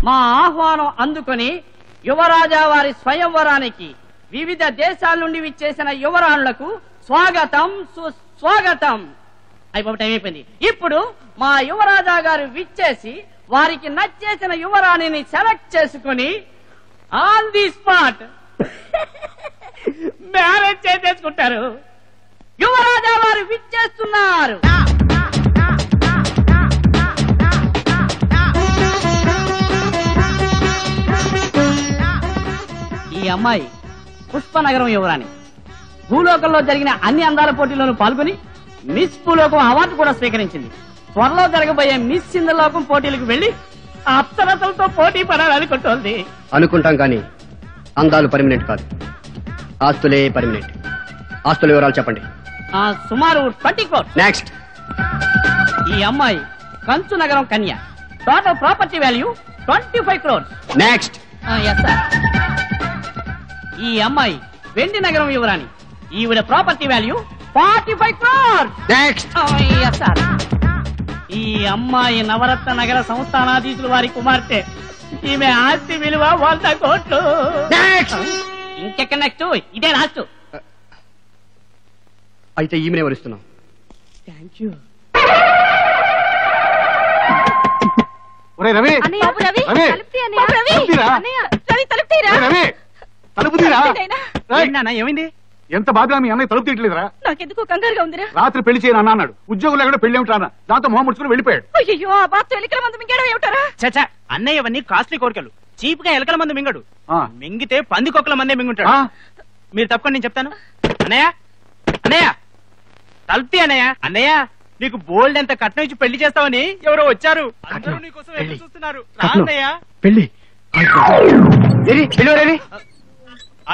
మా ఆహ్వానం అందుకొని యువరాజా వారి స్వయంవరానికి వివిధ దేశాల నుండి విచ్చేసిన యువరాణులకు స్వాగతం సుస్వాగతం. టైం అయిపోయింది. ఇప్పుడు మా యువరాజా గారు విచ్చేసి వారికి నచ్చేసిన యువరాణిని సెలెక్ట్ చేసుకుని ఆన్ ది స్పాట్ మ్యారేజ్ చేసేసుకుంటారు. యువరాజా వారు విచ్చేస్తున్నారు. ఈ అమ్మాయి పుష్పనగరం యువరాణి. భూలోకంలో జరిగిన అన్ని అందాల పోటీల్లోనూ పాల్గొని మిస్ భూలోకం అవార్డు కూడా స్వీకరించింది. త్వరలో జరగబోయే మిస్ సింధలోకం పోటీలకు వెళ్లి అప్సరసలతో పోటీ పడాలనుకుంటోంది. అనుకుంటాం కానీ అందాలు పర్మినెంట్ కాదు, ఆస్తులే పర్మినెంట్. ఆస్తుల వివరాలు చెప్పండి. సుమారు 20 crores. నెక్స్ట్. ఈ అమ్మాయి కంచు నగరం కన్య. Total property value 25 crores. Next. ఈ అమ్మాయి వెండి నగరం యువరాణి. ఈవిడ ప్రాపర్టీ వాల్యూ 45 crores. నెక్స్ట్. ఈ అమ్మాయి నవరత్న నగర సంస్థానాధీశులు వారి కుమార్తె. ఈమె ఆస్తి విలువ 100 కోట్లు. ఇంకెక్కడ నెక్స్ట్? ఇదే లాస్ట్. అయితే ఈమెనే వరుస్తున్నాం. Thank you. ఏమైంది? ఎంత బాధ మీ అన్నయ్య తలుపు తీయట్లేదురా? నాకెందుకు కంగారుగా ఉందిరా. రాత్రి పెళ్లి చేయను అన్న అన్నాడు. ఉద్యోగులు ఎక్కడ పెళ్లి ఏమిటారా? దాంతో మొహం ముడుచుకుని వెళ్ళిపోయాడు. అయ్యో, ఆ బాత్ ఎలికల మందు మింగడం ఏమిటారా? చచ్చా, అన్నయ్య అవన్నీ కాస్ట్లీ కోరికలు. చీప్ గా ఎలకల మందు మింగడు. మింగితే పందికొక్కల మందే మింగుంటాడు. మీరు తప్పకుండా నేను చెప్తాను. అన్నయ్య అన్నయ్య తలుపుతీ అన్నయ్య. అన్నయ్య నీకు బోల్డ్ ఎంత కట్నం ఇచ్చి పెళ్లి చేస్తావని ఎవరో వచ్చారు. అందరూ నీకోసం ఎదురు చూస్తున్నారు. అన్నయ్య పెళ్లి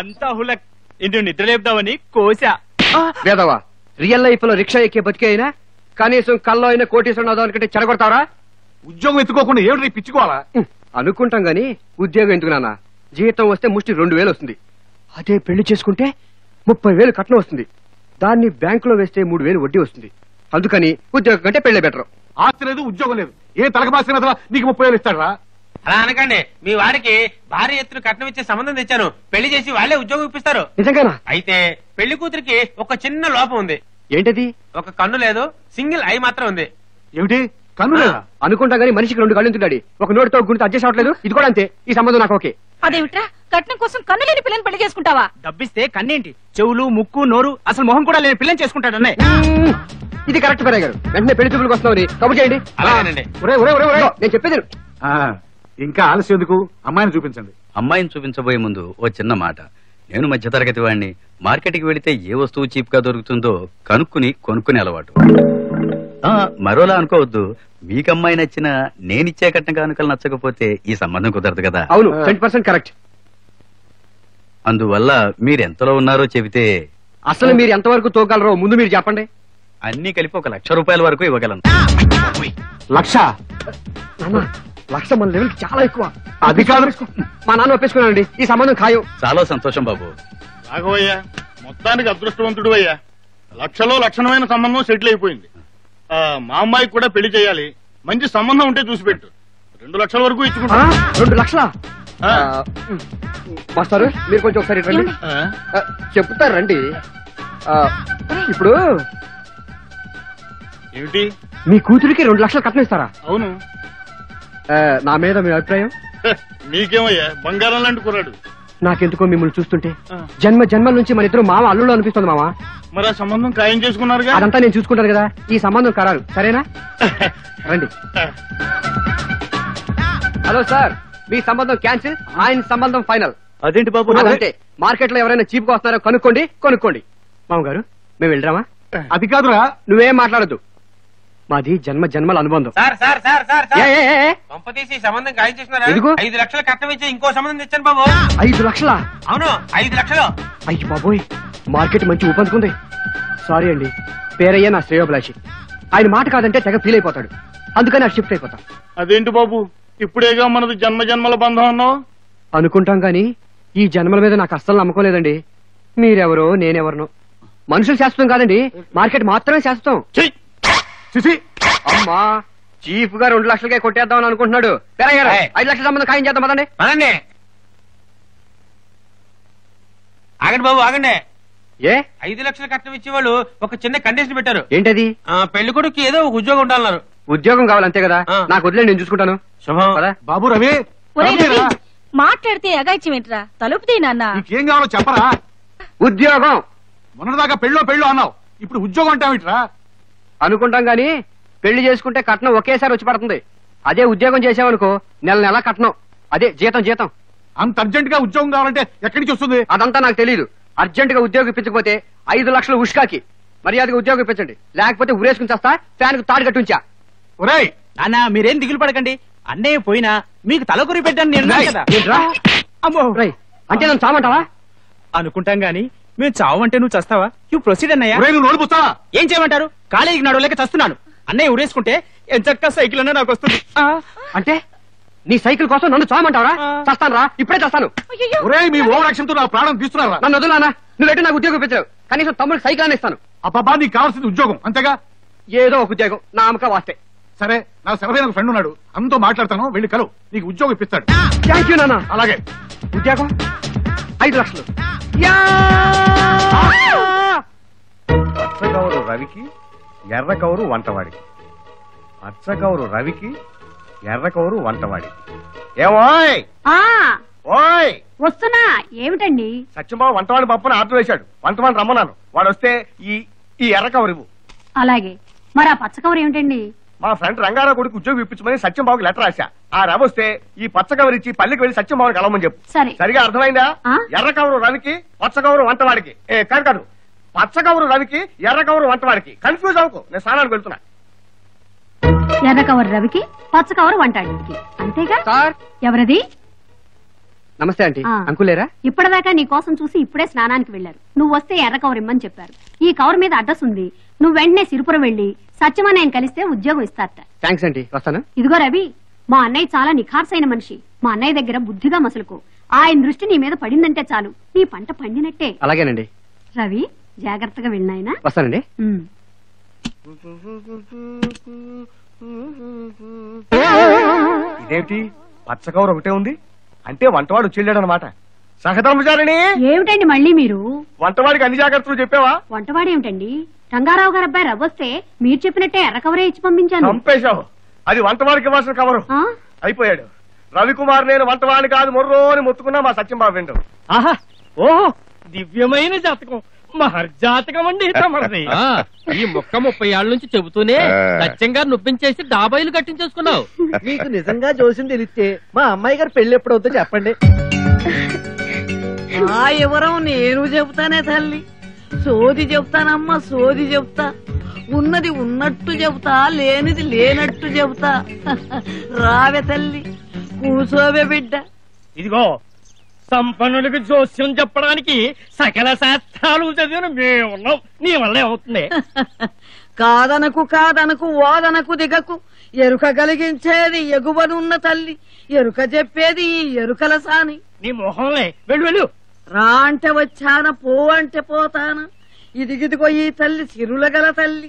అంతా హులక్. ఇంటి నిద్ర లేపుదామని కోసా. వేదవా, రియల్ లైఫ్ లో రిక్షా ఎక్కే బతికే అయినా కనీసం కల్లో అయినా కోటేశ్వరం అవుదామనుకుంటే చెడగొడతావరా? ఉద్యోగం ఎత్తుకోకుండా ఏమిటి పిచ్చుకోవాలా? అనుకుంటాం గాని ఉద్యోగం ఎందుకు నాన్న? జీతం వస్తే ముష్టి 2000 వస్తుంది. అదే పెళ్లి చేసుకుంటే 30,000 కట్నం వస్తుంది. దాన్ని బ్యాంకులో వేస్తే 3,000 వడ్డీ వస్తుంది. అందుకని ఉద్యోగం కంటే పెళ్లి బెటర్. ఆస్తి లేదు, ఉద్యోగం లేదు. ఏ తలకమాసిన నీకు 30,000 ఇస్తాడరా? అలా అనకండి. మీ వారికి భారీ ఎత్తున కట్నం ఇచ్చే సంబంధం తెచ్చాను. పెళ్లి చేసి వాళ్లే ఉద్యోగం ఇప్పిస్తారు. నిజంగానా? అయితే పెళ్లి కూతురికి ఒక చిన్న లోపం ఉంది. ఏంటది? ఒక కన్ను లేదు, సింగిల్ ఐ మాత్రం ఉంది. ఏమిటి? కన్ను లేదా? అనుకుంటా గానీ మనిషికి 2 కళ్ళు తింటాడు. ఒక నోటితో గుండెతో అడ్జస్ట్ అవ్వట్లేదు. ఇది కూడా అంతే. ఈ సంబంధం నాకు ఓకే. అదేమిట్రా, కట్నం కోసం కన్ను లేని పిల్లని పెళ్లి చేసుకుంటావా? డబ్బిస్తే కన్నేంటి, చెవులు ముక్కు నోరు అసలు మొహం కూడా లేని పిల్లని చేసుకుంటాడు అన్నయ్య. ఇది కరెక్ట్ పరాయ్ గారు. వెంటనే పెళ్లి చూపులకు వస్తున్నామని కబుర్ చేయండి. అలాగేనండి. నేను చెప్పేది ఇంకా ఆలస్యం ఎందుకు? అమ్మాయిని చూపించండి. అమ్మాయిని చూపించబోయే ముందు ఓ చిన్న మాట. నేను మధ్యతరగతి వాడిని. మార్కెట్కి వెళితే ఏ వస్తువు చీప్ గా దొరుకుతుందో కొనుక్కుని అలవాటు. మరోలా అనుకోవద్దు. మీకు అమ్మాయి నచ్చిన నేనిచ్చే కట్న కానుకలు నచ్చకపోతే ఈ సంబంధం కుదరదు కదా. అవును, 100% కరెక్ట్. అందువల్ల మీరెంతలో ఉన్నారో చెబితే. అసలు మీరు ఎంతవరకు తోగలరో ముందు మీరు చెప్పండి. అన్ని కలిపి 1,00,000 రూపాయల వరకు ఇవ్వగలను. 1,00,000? 1,00,000 మన లెవెల్ చాలా ఎక్కువ. అది కాదు, మా నాన్న ఒప్పేసుకున్నానండి. ఈ సంబంధం ఖాయం. చాలా సంతోషం బాబు. రాఘవయ్యా, మొత్తానికి అదృష్టవంతుడు అయ్యా. 1,00,000లో లక్షణమైన సంబంధం సెటిల్ అయిపోయింది. మా అమ్మాయికి కూడా పెళ్లి చేయాలి. మంచి సంబంధం ఉంటే చూసి పెట్టు. 2,00,000 వరకు ఇచ్చుకుంటా. 2 లక్షలా? మాస్టారు మీరు కొంచెం ఒకసారి రండి. చెప్తారు రండి. ఇప్పుడు ఏమిటి? మీ కూతురికి 2 లక్షలు కట్నం ఇస్తారా? అవును. నా మీద మీ అభిప్రాయం? నీకేమయ్యా, బంగారం లాంటి కుర్రాడు. నాకెందుకో మిమ్మల్ని చూస్తుంటే జన్మల నుంచి మన ఇద్దరు మామ అల్లుళ్ళు అనిపిస్తుంది మామ. మరి ఆ సంబంధం ఖాయం చేసుకున్నారుగా? అదంతా నేను చూసుకుంటాను కదా. ఈ సంబంధం ఖరారు, సరేనా? రండి. హలో సార్, మీ సంబంధం క్యాన్సిల్, ఆయన సంబంధం ఫైనల్. అదేంటి బాబు? అంటే మార్కెట్ లో ఎవరైనా చీప్ గా వస్తున్నారో కొనుక్కోండి. మామగారు మేము వెళ్ళరామా? అది కాదురా. నువ్వేం మాట్లాడద్దు. మాది జన్మల అనుబంధం. సార్ పంపతీసి సంబంధం ఖాయం చేస్తున్నారా? 5 లక్షలు కట్నం ఇచ్చి ఇంకో సంబంధం తెచ్చాను బాబు. 5 లక్షలా? అవును, 5 లక్షలు. అయ్యి బాబోయ్, మార్కెట్ మంచి ఊపందుకుంది. సారీ అండి, పేరయ్య నా శ్రేయోభిలాషి. ఆయన మాట కాదంటే తెగ ఫీల్ అయిపోతాడు. అందుకని అది షిఫ్ట్ అయిపోతాం. అదేంటి బాబు, ఇప్పుడేగా మనది జన్మల బంధం అన్నావు? అనుకుంటాం గాని ఈ జన్మల మీద నాకు అస్సలు నమ్మకం లేదండి. మీరెవరో నేనెవరనో. మనుషులు శాశ్వతం కాదండి, మార్కెట్ మాత్రమే శాశ్వతం. చిసి అమ్మా, చీఫ్ గా 2 లక్షలకే కొట్టేద్దామని అనుకుంటున్నాడు. పెరయ్య గారు, 5 లక్షల సంబంధం ఖాయం చేద్దాం పదండి. పదండి. ఆగండి బాబు, ఆగండి. ఏ 5 లక్షల కట్నం ఇచ్చేవాళ్ళు ఒక చిన్న కండిషన్ పెట్టారు. ఏంటది? పెళ్లి కొడుకు ఏదో ఒక ఉద్యోగం ఉండాలన్నారు. ఉద్యోగం కావాలంతే కదా? ఆ. నాకు వదిలే, నేను చూసుకుంటాను. శుభం. పద. బాబు రవి, ఒరేయ్ రవి, రవిరా, మాట్లాడితే ఎగాయిత్యం ఏంట్రా? తలుపు తీ నాన్న. నీకేం కావాలో చెప్పరా? ఉద్యోగం మొన్నటిదాకా పెళ్ళో అన్నావు, ఇప్పుడు ఉద్యోగం అంటావిట్రా? అనుకుంటాం గాని పెళ్లి చేసుకుంటే కట్నం ఒకేసారి వచ్చి పడుతుంది. అదే ఉద్యోగం చేసామనుకో నెల కట్నం, అదే జీతం. అంత అర్జెంట్ గా ఉద్యోగం కావాలంటే ఎక్కడి నుంచి వస్తుంది? అదంతా నాకు తెలియదు. అర్జెంట్ గా ఉద్యోగం ఇప్పించకపోతే 5 లక్షలు ఉష్కాకి మర్యాదగా ఉద్యోగం ఇప్పించండి, లేకపోతే ఉరేసుకుని చేస్తా. ఫ్యాన్ కు తాడు కట్టుంచా. ఒరేయ్, నాన్న మీరేం దిగులు పడకండి. అన్నయ్య పోయినా మీకు తలకొరి పెట్టాను నేను కదా. ఏంట్రా? అమ్మో, రేయ్, అంటే నన్ను చామంటావా? అనుకుంటాం గాని మేము చావంటే నువ్వు చస్తావా? యూ ప్రొసీడ్ అన్నయ్య. ఒరేయ్, నువ్వు నోరు పుస్తావా? ఏం చేయమంటారు? కాలేజీకి నడవలేక చస్తున్నాను. అన్నయ్య ఉరేసుకుంటే ఎంచక్క సైకిల్ అన్నా నాకు వస్తుంది. అంటే నీ సైకిల్ కోసం నన్ను చామంటావరా? చస్తాను రా, ఇప్పుడే చస్తాను. ఒరేయ్, మీ ఓవర్ యాక్షన్ తో నా ప్రాణం తీస్తున్నారా? నన్ను వదులానా? నువ్వెట్టి నాకు ఉద్యోగం ఇప్పించావు, కనీసం తమ్ముడు సైకిల్ అని ఇస్తాను. అబ్బాబా, నీకు కావాల్సింది ఉద్యోగం అంతేగా? ఏదో ఒక ఉద్యోగం నా అమ్మక వాస్తే. సరే, నా శరభైన ఫ్రెండ్ ఉన్నాడు, అంతా మాట్లాడతాను, వెళ్ళి కలు, నీకు ఉద్యోగం ఇప్పిస్తాడు. థ్యాంక్ యూ నాన్న. అలాగే. ఉద్యోగం 5 లక్షలు. పచ్చగౌరు రవికి ఎర్ర కౌరు వంటవాడికి. పచ్చగౌరు రవికి ఎర్ర కౌరు వంటవాడికి. ఏమోయ్ ఓయ్, వస్తున్నా. ఏమిటండి? సత్యంబాబు వంటవాడి పప్పుని ఆర్డర్ వేశాడు. వంటవాడిని రమ్మన్నాను. వాడు వస్తే ఈ ఎర్ర కౌరు ఇవ్వు. అలాగే. మరి ఆ పచ్చకవర్ ఏమిటండి? మా ఫ్రెండ్ రంగారావు కొడుకు ఉద్యోగం ఇప్పించమని సత్యంబాబుకి లెటర్ రాశా. ఆ రవి వస్తే ఈ పచ్చకవర్ ఇచ్చి పల్లికి వెళ్ళి సత్యంబాబుని కలవమని చెప్పు. సరే. సరిగా అర్థమైందా? ఆ? ఎర్ర కౌరు రవికి పచ్చగౌరు వంటవాడికి. కాదు, పచ్చగౌరు రవికి ఎర్ర కౌరు వంటవాడికి. కన్ఫ్యూజ్ అవ్వకు, నేను స్నానానికి వెళ్తున్నా. ఎర్ర కవర్ రవికి, పచ్చ కవర్ వంటాడికి, అంతేగా? సార్, ఎవరది? నమస్తే ఆంటీ. ఆ. అంకులేరా? ఇప్పటిదాకా నీ కోసం చూసి ఇప్పుడే స్నానానికి వెళ్లారు. నువ్వు వస్తే ఎర్ర కవర్ ఇమ్మని చెప్పారు. ఈ కవర్ మీద అడ్రస్ ఉంది. నువ్వు వెంటనే సిరిపురం వెళ్లి సత్యమన్నయ్యని కలిస్తే ఉద్యోగం ఇస్తారట. థ్యాంక్స్ ఆంటీ, వస్తాను. ఇదిగో రవి, మా అన్నయ్య చాలా నిఖార్సైన మనిషి. మా అన్నయ్య దగ్గర బుద్ధిగా మసలుకో. ఆయన దృష్టి నీ మీద పడిందంటే చాలు, నీ పంట పండినట్టే. అలాగేనండి. రవి, జాగ్రత్తగా వెళ్ళినాయనా. వస్తానండి. ఇదేమిటి, పచ్చకౌరు ఒకటే ఉంది అంటే వంటవాడు వచ్చేళ్ళాడు అనమాట. సహధర్మచారిణి, ఏమిటండి మళ్ళీ మీరు? వంటవాడికి అన్ని జాగ్రత్తలు చెప్పావా? వంటవాడేమిటండి? రంగారావు గారు అబ్బాయి రవ్వొస్తే మీరు చెప్పినట్టే ఎర్ర కవరే ఇచ్చి పంపించాను. చంపేశావు. అది వంటవాడికి ఇవ్వాల్సిన కవరు. ఆ? అయిపోయాడు. రవికుమార్ నేను వంటవాడిని కాదు మొర్రో అని మొత్తుకున్నా మా సత్యంబాబు విండు. ఆహా, ఓహో, దివ్యమైన జాతకం, మహర్జాతకం అండి తమరిది. ఈ మొక్క 30 ఏళ్ల నుంచి చెబుతూనే సత్యంగా నొప్పించేసి డాబాయిలు కట్టించేసుకున్నావు. మీకు నిజంగా జోసింది తెలిస్తే మా అమ్మాయి గారు పెళ్లి ఎప్పుడవుతుందో చెప్పండి. ఆ ఎవరం నేను చెబుతానే తల్లి. సోది చెబుతానమ్మా, సోది చెబుతా. ఉన్నది ఉన్నట్టు చెబుతా, లేనిది లేనట్టు చెబుతా. రావే తల్లి, కూసోవే బిడ్డ. ఇదిగో, సంపన్నులకు జోస్యం చెప్పడానికి సకల శాస్త్రాలు చదివిన మేమున్నాం. నీ వల్ల ఏమవుతుంది? కాదనకు ఓదనకు దిగకు. ఎరుక కలిగించేది ఎగువనున్న తల్లి, ఎరుక చెప్పేది ఈ ఎరుకల సాని. నీ మొహంలే, వెళ్ళు వెళ్ళు. రా అంటే వచ్చాన, పో అంటే పోతానా. ఇదిగిదిగో ఈ తల్లి సిరుల గల తల్లి.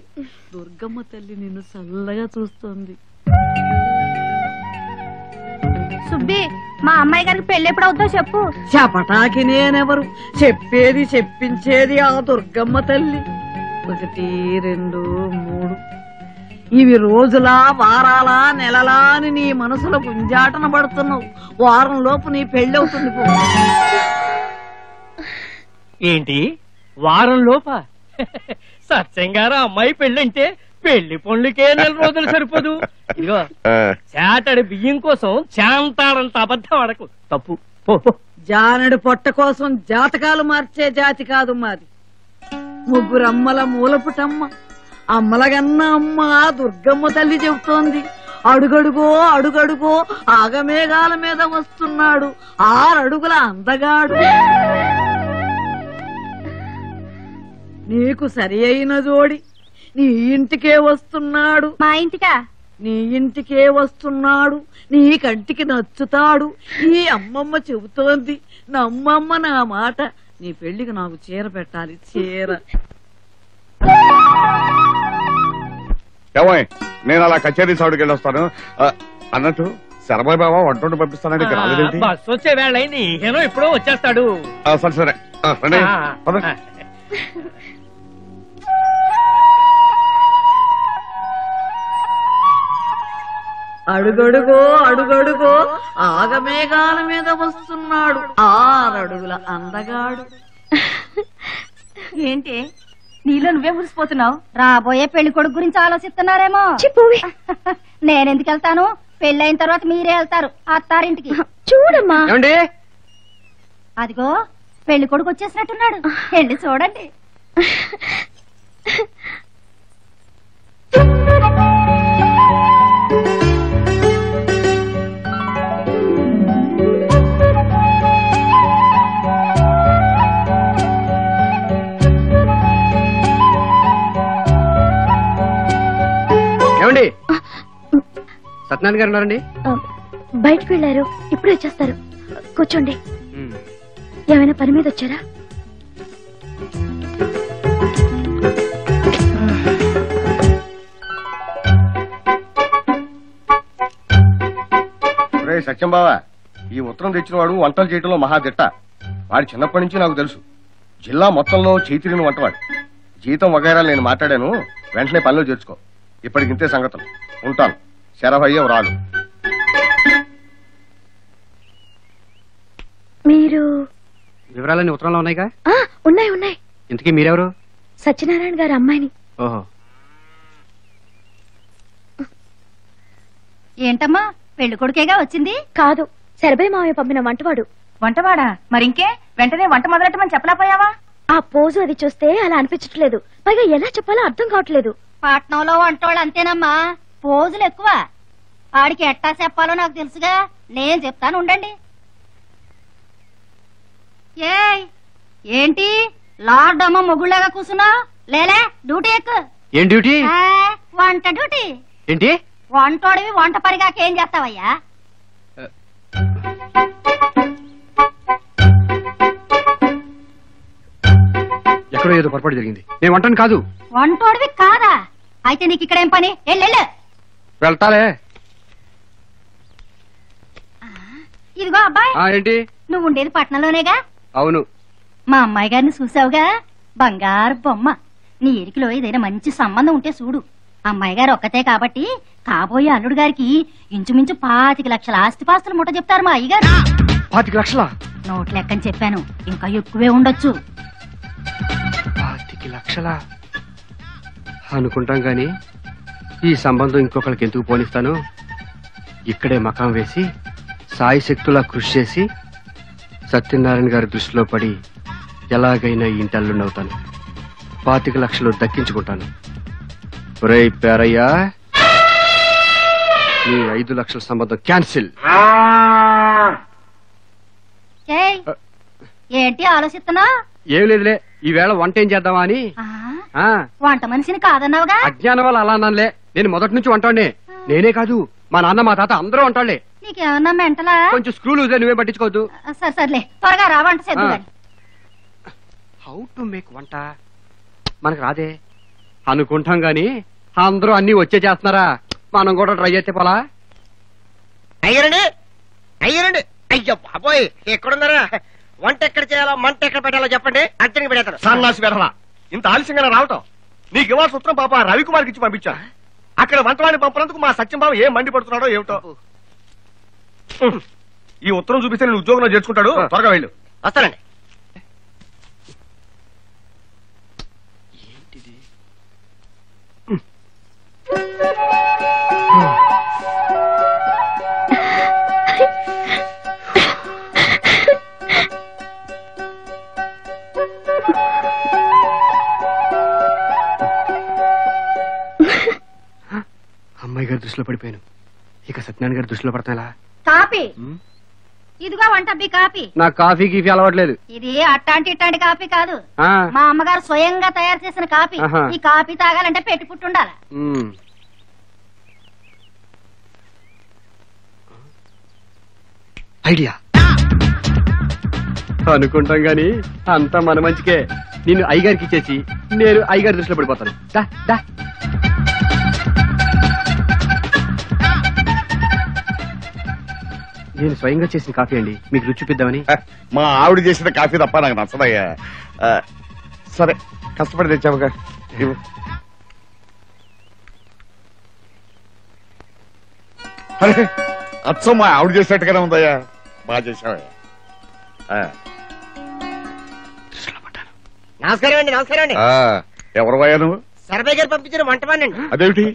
దుర్గమ్మ తల్లి నిన్ను చల్లగా చూస్తోంది. సుబ్బి, మా అమ్మాయి గారికి పెళ్లి ఎప్పుడవుతుందో చెప్పు. చెప్పటాకి నేనెవరు? చెప్పేది చెప్పించేది ఆ దుర్గమ్మ తల్లి. 1, 2, 3 ఇవి రోజులా, వారాలా, నెలలా అని నీ మనసులో గుంజాటన పడుతున్నావు. వారం లోపు నీ పెళ్లి అవుతుంది. పో. ఏంటి, వారం లోప? సత్యంగారు అమ్మాయి పెళ్ళంటే పెళ్లి పనులకే 4 రోజులు సరిపోదు. ఇదిగో, చేటడి బియ్యం కోసం చాంతాడంత అబద్ధం అడకు, తప్పు. జానడి పొట్ట కోసం జాతకాలు మార్చే జాతి కాదు మాది. 3 అమ్మల మూలపుటమ్మ, అమ్మలగన్న అమ్మ దుర్గమ్మ తల్లి చెబుతోంది. అడుగడుగో ఆగమేఘాల మీద వస్తున్నాడు 6 అడుగుల అందగాడు. నీకు సరి అయిన జోడి నీ ఇంటికే వస్తున్నాడు. మా ఇంటికా? నీ ఇంటికే వస్తున్నాడు. నీ కంటికి నచ్చుతాడు. ఈ అమ్మమ్మ చెబుతోంది, నమ్మమ్మ నా మాట. నీ పెళ్లికి నాకు చీర పెట్టాలి, చీర. ఏమోయ్ నేను అలా కచేరీ సౌడికి వెళ్ళొస్తాను. అన్నట్టు శరభాయ్ బాబా వంట పంపిస్తానంటే ఇక్కడ రాలేదేంటి? బస్సు వచ్చే వేళ అయింది, ఏనో ఎప్పుడో వచ్చేస్తాడు. సరే సరే రండి. పద. అడుగడుగో అడుగడుగో ఆగమేఘాల మీద వస్తున్నాడు 6 అడుగుల అందగాడు. ఏంటి నీలో నువ్వే మురిసిపోతున్నావు? రాబోయే పెళ్లి కొడుకు గురించి ఆలోచిస్తున్నారేమో. నేనెందుకు వెళ్తాను? పెళ్ళైన తర్వాత మీరే వెళ్తారు అత్తారింటికి. చూడమ్మా, అదిగో పెళ్లి కొడుకు వచ్చేసినట్టున్నాడు, వెళ్ళి చూడండి. ఏమండి, సత్యనారాయణ గారు ఉన్నారండి? బయటకు వెళ్ళారు, ఇప్పుడు వచ్చేస్తారు. కూర్చోండి. ఏమైనా పని మీద వచ్చారా? సత్యం బావా, ఈ ఉత్తరం తెచ్చిన వాడు వంటలు చేయడంలో మహాదిట్ట. వాడి చిన్నప్పటి నుంచి నాకు తెలుసు. జిల్లా మొత్తంలో చేతిరిని వంటవాడు. జీతం వగైరా నేను మాట్లాడాను, వెంటనే పనిలో చేర్చుకో. ఇప్పటికింతే సంగతులు. ఉంటాను. శరభయ్య రాలు. మీరు వివరాలన్నీ ఉత్తరంలో ఉన్నాయిగా? ఉన్నాయి ఉన్నాయి. ఇంతకీ మీరెవరు? సత్యనారాయణ గారి అమ్మాయిని. ఓహో. ఏంటమ్మా, పెళ్లి కొడుకేగా వచ్చింది? కాదు, శరభయ్య మావయ్య పంపిన వంటవాడు. వంటవాడా? మరింకే వెంటనే వంట మొదలెట్టమని చెప్పలేకపోయావా? ఆ పోజు అది చూస్తే అలా అనిపించట్లేదు. పైగా ఎలా చెప్పాలో అర్థం కావట్లేదు. పట్నంలో వంటోళ్ళు అంతేనమ్మా, పోజులు ఎక్కువ. ఆడికి ఎట్టా చెప్పాలో నాకు తెలుసుగా, నేను చెప్తాను ఉండండి. ఏంటి లార్డ్ అమ్మ మొగుళ్ళగా కూర్చున్నా? లేలే, డ్యూటీ ఎక్కు. ఏం డ్యూటీ? వంట డ్యూటీ. ఏంటి? వంటోడివి వంట పరిగాకేం చేస్తావయ్యా? ఎక్కడో ఏదో పొరపాటు జరిగింది. నేను వంటను కాదు. వంటోడివి కాదా? అయితే నీకు ఇక్కడేం పని? వెళ్ళు. వెళ్తాలే. ఇదిగో అబ్బాయి, ఏంటి? నువ్వు ఉండేది పట్నంలోనేగా? అవును. మా అమ్మాయి గారిని చూసావుగా, బంగారు బొమ్మ. నీ ఎరికిలో ఏదైనా మంచి సంబంధం ఉంటే చూడు. అమ్మాయి గారు ఒక్కతే కాబట్టి కాబోయే అల్లుడు గారికి ఇంచుమించు 25 లక్షల ఆస్తిపాస్తులు ముట్ట చెప్తారు మా అయ్యగారు. 25 లక్షలా? నోట్ లెక్కని చెప్పాను, ఇంకా ఎక్కువే ఉండొచ్చు. 25 లక్షలా అనుకుంటాం గాని ఈ సంబంధం ఇంకొకరికి ఎందుకు పోనిస్తాను? ఇక్కడే మకాం వేసి సాయి శక్తులా కృషి చేసి సత్యనారాయణ గారి దృష్టిలో పడి ఎలాగైనా ఈ ఇంటి అల్లుండవుతాను. 25 లక్షలు దక్కించుకుంటాను. ఒరేయ్ పేరయ్యా, నీ 5 లక్షల సంబంధం క్యాన్సిల్. ఏంటి ఆలోచిస్తున్నా? ఏం లేదులే, ఈవేళ వంట ఏం చేద్దామా అని. వంట మనిషిని కాదన్నావుగా? అజ్ఞానం వల్ల అలా అన్నానులే. నేను మొదటి నుంచి వంటాడే. నేనే కాదు, మా నాన్న మా తాత అందరూ వంటాళ్లే. నీకేమన్నా మెంటలా? కొంచెం స్క్రూ లూజ్ నువ్వే పట్టించుకోవద్దు. సర్లే, త్వరగా రా, వంట చేద్దాం గాని. హౌ టు మేక్ వంట మనకు రాదే అనుకుంటాం గాని అందరూ అన్ని వచ్చే చేస్తున్నారా? మనం కూడా ట్రై చేస్తే పోలా? అయ్యారండి, అయ్యారండి. అయ్యో బాబోయ్, ఎక్కడున్నారా? వంట ఎక్కడ చేయాలో మంట ఎక్కడ పెట్టాలో చెప్పండి, అంతని పెడతారు. సన్నాసి వెధవా, ఇంత ఆలస్యంగా రావటం? నీకు ఇవ్వాల్సిన ఉత్తరం పాప రవికుమార్కి ఇచ్చి పంపించా. అక్కడ వంటవాడిని పంపినందుకు మా సత్యం బాబు ఏం మండిపడుతున్నాడో ఏమిటో. ఈ ఉత్తరం చూపిస్తే నేను ఉద్యోగంలో చేర్చుకుంటాడు. త్వరగా వెళ్ళు. వస్తానండి. అమ్మాయి గారి దృష్టిలో పడిపోయాను. ఇక సత్యనారాయణ గారి దృష్టిలో పడతాలా? కాపీ ఇదిగో వంట కాపీ. నాకు కాఫీ గీఫీ అలవాట్లేదు. ఇది అట్టాంటి ఇట్టాంటి కాపీ కాదు, ఆ. మా అమ్మగారు స్వయంగా తయారు చేసిన కాపీ. ఆహా. ఈ కాపీ తాగాలంటే పెట్టి పుట్టుండాల. ఐడియా అనుకుంటాం గాని అంతా మన మంచికే. నిన్ను అయ్యగారికి ఇచ్చేసి నేను అయ్యగారి దృష్టిలో పడిపోతాను. దా దా. నేను స్వయంగా చేసిన కాఫీ అండి, మీకు రుచి చూపిద్దామని. మా ఆవిడ చేసిన కాఫీ తప్ప నాకు నచ్చదయ్యా. సరే కష్టపడి తెచ్చావుగా. ఇవ్వు. అరే అచ్చం మా ఆవిడ చేసినట్టుగానే ఉందయ్యా. బాగా చేసావయ్యా. నమస్కారం అండి. నమస్కారం అండి. ఎవరు పోయా నువ్వు? సర్వే గారు పంపించిన వంటవాణ్ణండి. అదేమిటి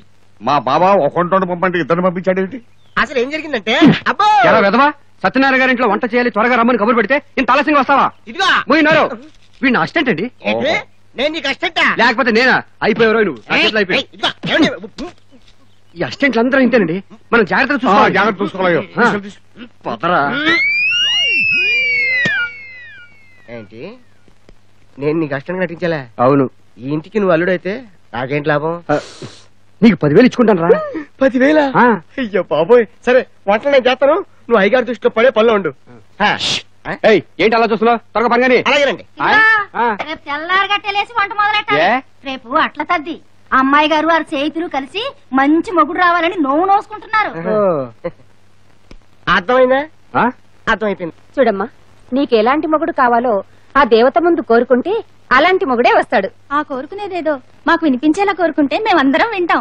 మా బాబా ఒక వంట పంపంటే ఇద్దరు పంపించాడేమిటి? అసలు ఏం జరిగిందంటే అబ్బో ఎలా వెదవా, సత్యనారాయణ గారి ఇంట్లో వంట చేయాలి, త్వరగా రమ్మని కబురు పెడితే ఇంత ఆలస్యంగా వస్తావా? ఇదిగో పోయినారు. వీడిని అసిస్టెంట్ అండి. ఏంటి? నేను నీకు అసిస్టెంటా? లేకపోతే నేనా? అయిపోయారో నువ్వు. నా చేతిలో అయిపోయావు. ఇదిగో, ఏమండి? ఈ అసిస్టెంట్లు అందరూ ఇంతేనండి, మనం జాగ్రత్తగా చూసుకోవాలి. జాగ్రత్త చూసుకోలేదు. పోతరా? ఏంటి నేను నీకు అసిస్టెంట్ నటించాలా? అవును. ఈ ఇంటికి నువ్వు అల్లుడైతే నాకేంటి లాభం? నీకు 10,000 ఇచ్చుకుంటాను రా. 10,000? అయ్యో బాబోయ్. సరే వంటలు నేను చేస్తాను, నువ్వు అయ్యగారి దృష్టిలో పడే పనిలో ఉండు. ఏంటి అలా చూస్తున్నావు? త్వరగా పని కానీ. అలాగేనండి. రేపు తెల్లారి గట్టెలేసి వంట మొదలెట్టాలి. రేపు అట్ల తద్ది అమ్మాయి గారు వారి చేతులు కలిసి మంచి మొగుడు రావాలని నోవు నోసుకుంటున్నారు. అర్థమైందా? అర్థమైపోయింది. చూడమ్మా, నీకెలాంటి మొగుడు కావాలో ఆ దేవత ముందు కోరుకుంటే అలాంటి మొగుడే వస్తాడు. ఆ కోరుకునేదేదో మాకు వినిపించేలా కోరుకుంటే మేమందరం వింటాం.